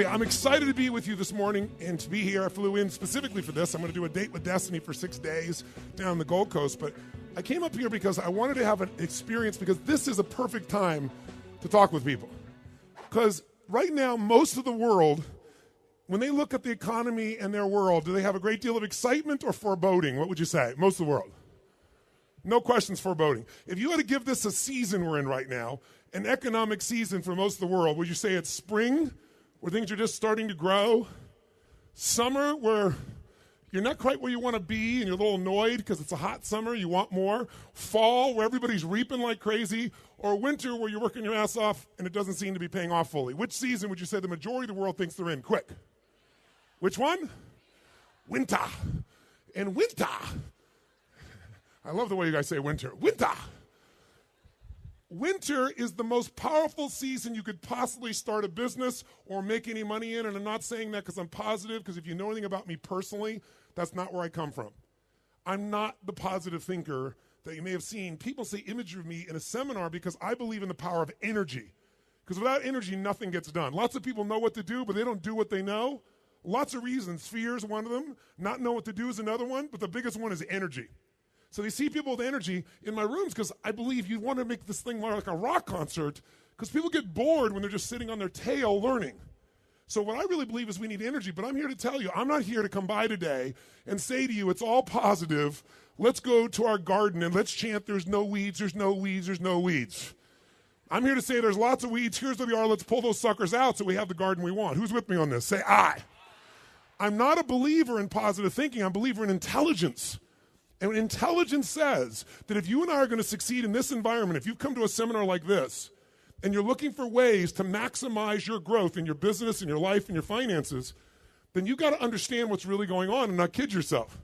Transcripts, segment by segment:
you, I'm excited to be with you this morning and to be here. I flew in specifically for this. I'm going to do a date with Destiny for 6 days down the Gold Coast. But I came up here because I wanted to have an experience, because this is a perfect time to talk with people. Because right now, most of the world, when they look at the economy and their world, do they have a great deal of excitement or foreboding? What would you say? Most of the world. No questions, foreboding. If you had to give this a season we're in right now, an economic season for most of the world, would you say it's spring, where things are just starting to grow? Summer, where you're not quite where you want to be and you're a little annoyed because it's a hot summer, you want more? Fall, where everybody's reaping like crazy? Or winter, where you're working your ass off and it doesn't seem to be paying off fully? Which season would you say the majority of the world thinks they're in? Quick. Which one? Winter. And winter. I love the way you guys say winter. Winter. Winter is the most powerful season you could possibly start a business or make any money in. And I'm not saying that because I'm positive, because if you know anything about me personally, that's not where I come from. I'm not the positive thinker that you may have seen. People say imagery of me in a seminar because I believe in the power of energy. Because without energy, nothing gets done. Lots of people know what to do, but they don't do what they know. Lots of reasons. Fear is one of them. Not know what to do is another one. But the biggest one is energy. So they see people with energy in my rooms because I believe you want to make this thing more like a rock concert, because people get bored when they're just sitting on their tail learning. So what I really believe is we need energy, but I'm here to tell you, I'm not here to come by today and say to you, it's all positive. Let's go to our garden and let's chant, there's no weeds, there's no weeds, there's no weeds. I'm here to say there's lots of weeds. Here's what they are. Let's pull those suckers out so we have the garden we want. Who's with me on this? Say aye. I'm not a believer in positive thinking. I'm a believer in intelligence. And intelligence says that if you and I are going to succeed in this environment, if you've come to a seminar like this, and you're looking for ways to maximize your growth in your business, in your life, in your finances, then you got to understand what's really going on and not kid yourself.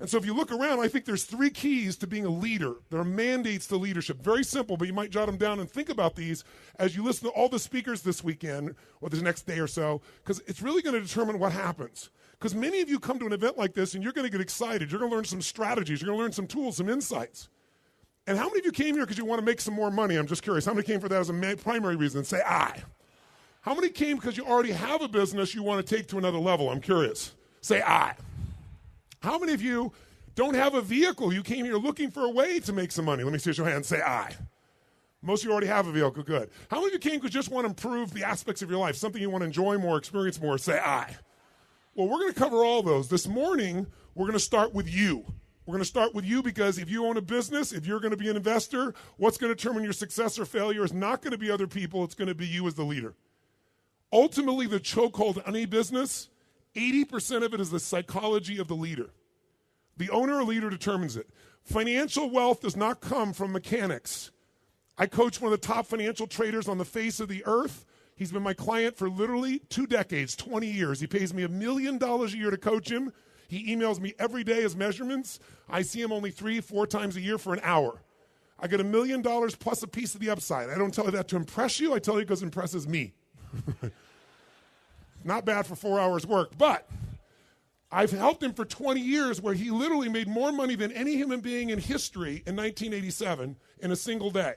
And so if you look around, I think there's 3 keys to being a leader. There are mandates to leadership. Very simple, but you might jot them down and think about these as you listen to all the speakers this weekend or this next day or so, because it's really going to determine what happens. Because many of you come to an event like this and you're going to get excited. You're going to learn some strategies. You're going to learn some tools, some insights. And how many of you came here because you want to make some more money? I'm just curious. How many came for that as a primary reason? Say aye. How many came because you already have a business you want to take to another level? I'm curious. Say aye. How many of you don't have a vehicle? You came here looking for a way to make some money. Let me see your hand. Say aye. Most of you already have a vehicle. Good. How many of you came because you just want to improve the aspects of your life, something you want to enjoy more, experience more? Say aye. Well, we're going to cover all those. This morning, we're going to start with you. We're going to start with you because if you own a business, if you're going to be an investor, what's going to determine your success or failure is not going to be other people. It's going to be you as the leader. Ultimately, the chokehold on any business, 80% of it is the psychology of the leader. The owner or leader determines it. Financial wealth does not come from mechanics. I coach one of the top financial traders on the face of the earth. He's been my client for literally 2 decades, 20 years. He pays me $1 million a year to coach him. He emails me every day his measurements. I see him only 3-4 times a year for an hour. I get $1 million plus a piece of the upside. I don't tell you that to impress you. I tell you because it impresses me. Not bad for 4 hours work, but I've helped him for 20 years where he literally made more money than any human being in history in 1987 in a single day.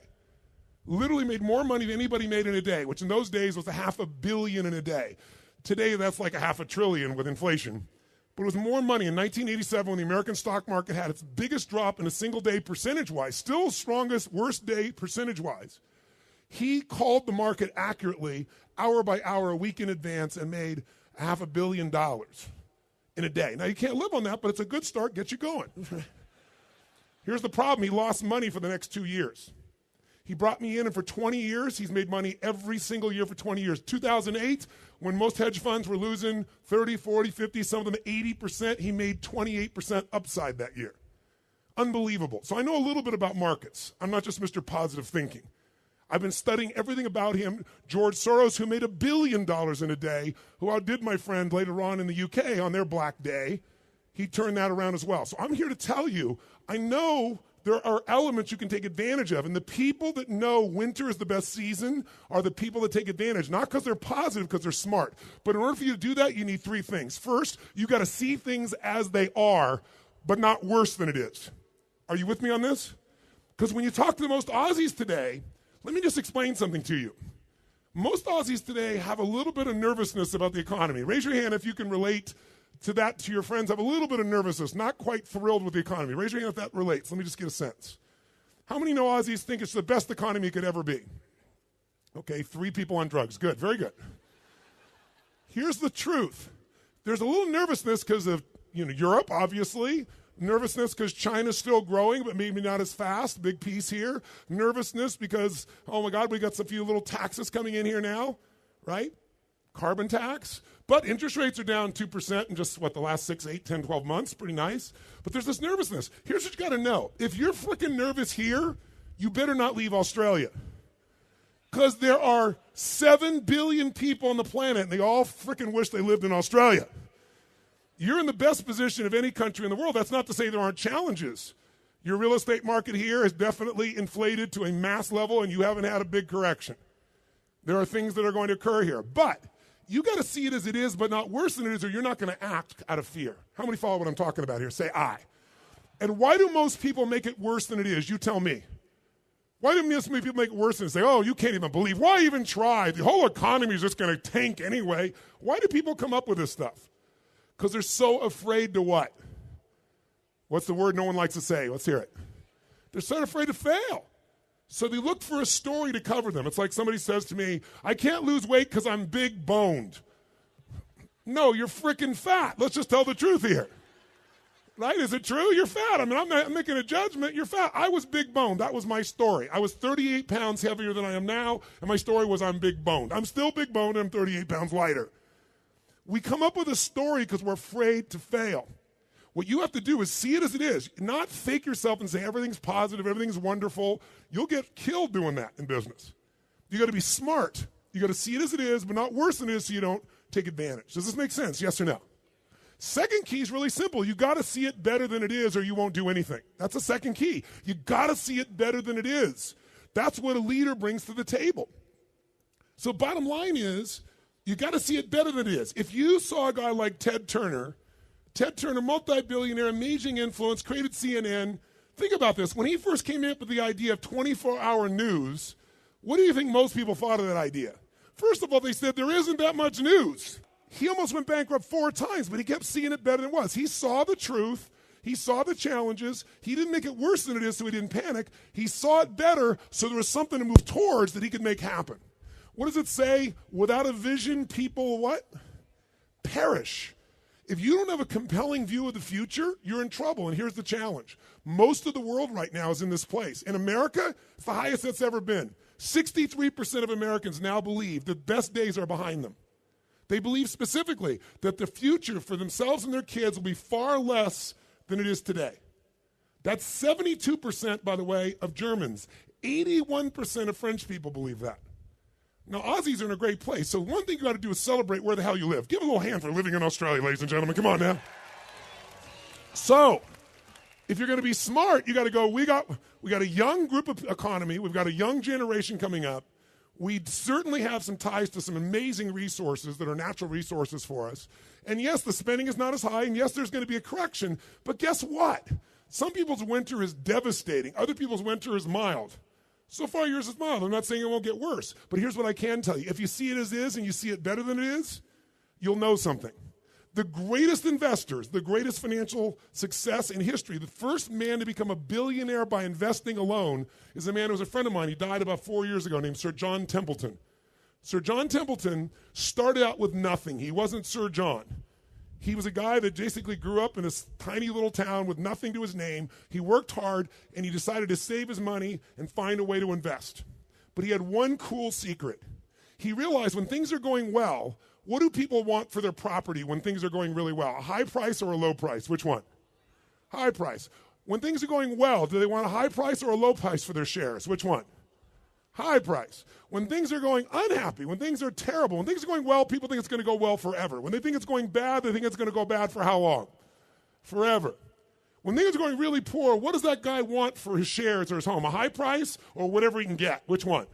Literally made more money than anybody made in a day, which in those days was $500 million in a day. Today, that's like $500 billion with inflation. But it was more money in 1987 when the American stock market had its biggest drop in a single day percentage-wise, still strongest, worst day percentage-wise. He called the market accurately, hour by hour, a week in advance, and made $500 million in a day. Now, you can't live on that, but it's a good start, get you going. Here's the problem. He lost money for the next 2 years. He brought me in, and for 20 years, he's made money every single year for 20 years. 2008, when most hedge funds were losing 30, 40, 50, some of them 80%, he made 28% upside that year. Unbelievable. So I know a little bit about markets. I'm not just Mr. Positive Thinking. I've been studying everything about him. George Soros, who made $1 billion in a day, who outdid my friend later on in the UK on their Black Day, he turned that around as well. So I'm here to tell you, I know there are elements you can take advantage of. And the people that know winter is the best season are the people that take advantage, not because they're positive, because they're smart. But in order for you to do that, you need 3 things. First, you got to see things as they are, but not worse than it is. Are you with me on this? Because when you talk to the most Aussies today, let me just explain something to you. Most Aussies today have a little bit of nervousness about the economy. Raise your hand if you can relate to that, to your friends, have a little bit of nervousness, not quite thrilled with the economy. Raise your hand if that relates. Let me just get a sense. How many know Aussies think it's the best economy it could ever be? Okay, 3 people on drugs. Good, very good. Here's the truth. There's a little nervousness because of Europe, obviously. Nervousness because China's still growing, but maybe not as fast. Big piece here. Nervousness because, oh my God, we got some few little taxes coming in here now, right? Carbon tax. But interest rates are down 2% in just, the last 6, 8, 10, 12 months. Pretty nice. But there's this nervousness. Here's what you got to know. If you're freaking nervous here, you better not leave Australia. Because there are 7 billion people on the planet, and they all freaking wish they lived in Australia. You're in the best position of any country in the world. That's not to say there aren't challenges. Your real estate market here is definitely inflated to a mass level, and you haven't had a big correction. There are things that are going to occur here. But you got to see it as it is, but not worse than it is, or you're not going to act out of fear. How many follow what I'm talking about here? Say I. And why do most people make it worse than it is? You tell me. Why do most people make it worse and say, oh, you can't even believe? Why even try? The whole economy is just going to tank anyway. Why do people come up with this stuff? Because they're so afraid to what? What's the word no one likes to say? Let's hear it. They're so afraid to fail. So they look for a story to cover them. It's like somebody says to me, I can't lose weight because I'm big boned. No, you're freaking fat. Let's just tell the truth here. Right? Is it true? You're fat. I mean, I'm not making a judgment. You're fat. I was big boned. That was my story. I was 38 pounds heavier than I am now, and my story was I'm big boned. I'm still big boned, and I'm 38 pounds lighter. We come up with a story because we're afraid to fail. What you have to do is see it as it is, not fake yourself and say everything's positive, everything's wonderful. You'll get killed doing that in business. You got to be smart. You got to see it as it is, but not worse than it is so you don't take advantage. Does this make sense? Yes or no? Second key is really simple. You got to see it better than it is or you won't do anything. That's the second key. You got to see it better than it is. That's what a leader brings to the table. So bottom line is, you got to see it better than it is. If you saw a guy like Ted Turner, multi-billionaire, amazing influence, created CNN. Think about this. When he first came up with the idea of 24-hour news, what do you think most people thought of that idea? First of all, they said there isn't that much news. He almost went bankrupt 4 times, but he kept seeing it better than it was. He saw the truth. He saw the challenges. He didn't make it worse than it is, so he didn't panic. He saw it better, so there was something to move towards that he could make happen. What does it say? Without a vision, people what? Perish. If you don't have a compelling view of the future, you're in trouble, and here's the challenge. Most of the world right now is in this place. In America, it's the highest it's ever been. 63% of Americans now believe the best days are behind them. They believe specifically that the future for themselves and their kids will be far less than it is today. That's 72%, by the way, of Germans. 81% of French people believe that. Now, Aussies are in a great place, so one thing you got to do is celebrate where the hell you live. Give a little hand for living in Australia, ladies and gentlemen. Come on now. So, if you're going to be smart, you got to go, we got a young group of economy. We've got a young generation coming up. We certainly have some ties to some amazing resources that are natural resources for us. And yes, the spending is not as high, and yes, there's going to be a correction. But guess what? Some people's winter is devastating. Other people's winter is mild. So far, yours is mild. I'm not saying it won't get worse. But here's what I can tell you. If you see it as is and you see it better than it is, you'll know something. The greatest investors, the greatest financial success in history, the first man to become a billionaire by investing alone is a man who was a friend of mine. He died about 4 years ago named Sir John Templeton. Sir John Templeton started out with nothing. He wasn't Sir John. He was a guy that basically grew up in this tiny little town with nothing to his name. He worked hard, and he decided to save his money and find a way to invest. But he had one cool secret. He realized when things are going well, what do people want for their property when things are going really well? A high price or a low price? Which one? High price. When things are going well, do they want a high price or a low price for their shares? Which one? High price. When things are going unhappy, when things are terrible, when things are going well, people think it's going to go well forever. When they think it's going bad, they think it's going to go bad for how long? Forever. When things are going really poor, what does that guy want for his shares or his home? A high price or whatever he can get? Which one?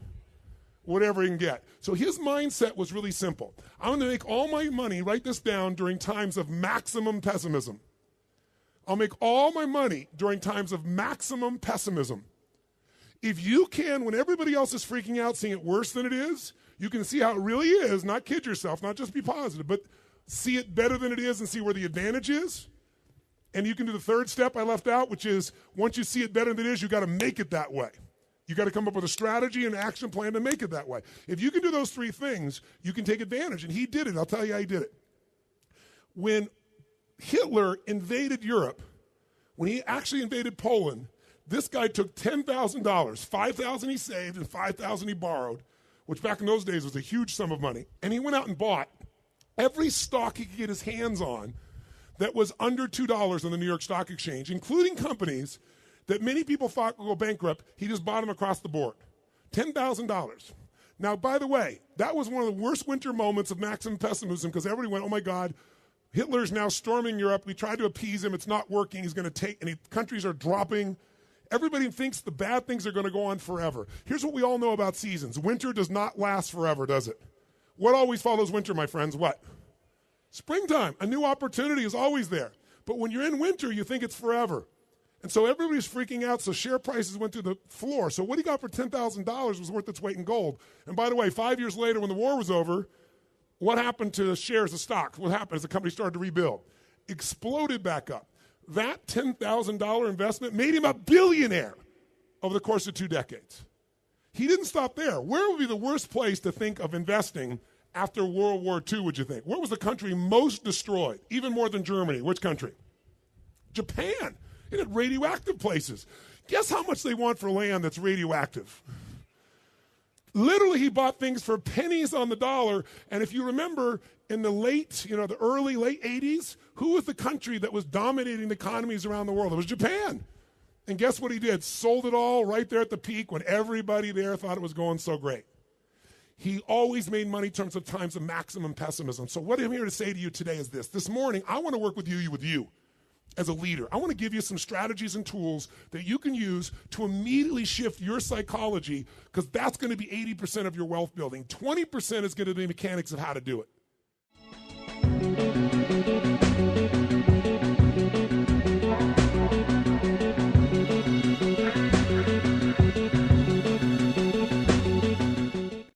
Whatever he can get. So his mindset was really simple. I'm going to make all my money, write this down, during times of maximum pessimism. I'll make all my money during times of maximum pessimism. If you can, when everybody else is freaking out, seeing it worse than it is, you can see how it really is, not kid yourself, not just be positive, but see it better than it is and see where the advantage is. And you can do the third step I left out, which is once you see it better than it is, you got to make it that way. You got to come up with a strategy and an action plan to make it that way. If you can do those three things, you can take advantage. And he did it. I'll tell you how he did it. When Hitler invaded Europe, when he actually invaded Poland, this guy took $10,000, $5,000 he saved and $5,000 he borrowed, which back in those days was a huge sum of money. And he went out and bought every stock he could get his hands on that was under $2 on the New York Stock Exchange, including companies that many people thought would go bankrupt. He just bought them across the board. $10,000. Now, by the way, that was one of the worst winter moments of maximum pessimism because everybody went, oh my God, Hitler's now storming Europe. We tried to appease him. It's not working. He's going to take, and countries are dropping. Everybody thinks the bad things are going to go on forever. Here's what we all know about seasons. Winter does not last forever, does it? What always follows winter, my friends? What? Springtime. A new opportunity is always there. But when you're in winter, you think it's forever. And so everybody's freaking out, so share prices went through the floor. So what he got for $10,000 was worth its weight in gold. And by the way, 5 years later when the war was over, what happened to the shares of stocks? What happened as the company started to rebuild? Exploded back up. That $10,000 investment made him a billionaire over the course of 2 decades. He didn't stop there. Where would be the worst place to think of investing after World War II, would you think? Where was the country most destroyed? Even more than Germany. Which country? Japan. It had radioactive places. Guess how much they want for land that's radioactive? Literally, he bought things for pennies on the dollar. And if you remember, in the late 80s, who was the country that was dominating the economies around the world? It was Japan. And guess what he did? Sold it all right there at the peak when everybody there thought it was going so great. He always made money in terms of times of maximum pessimism. So what I'm here to say to you today is this. This morning, I want to work with you as a leader. I want to give you some strategies and tools that you can use to immediately shift your psychology because that's going to be 80% of your wealth building. 20% is going to be mechanics of how to do it.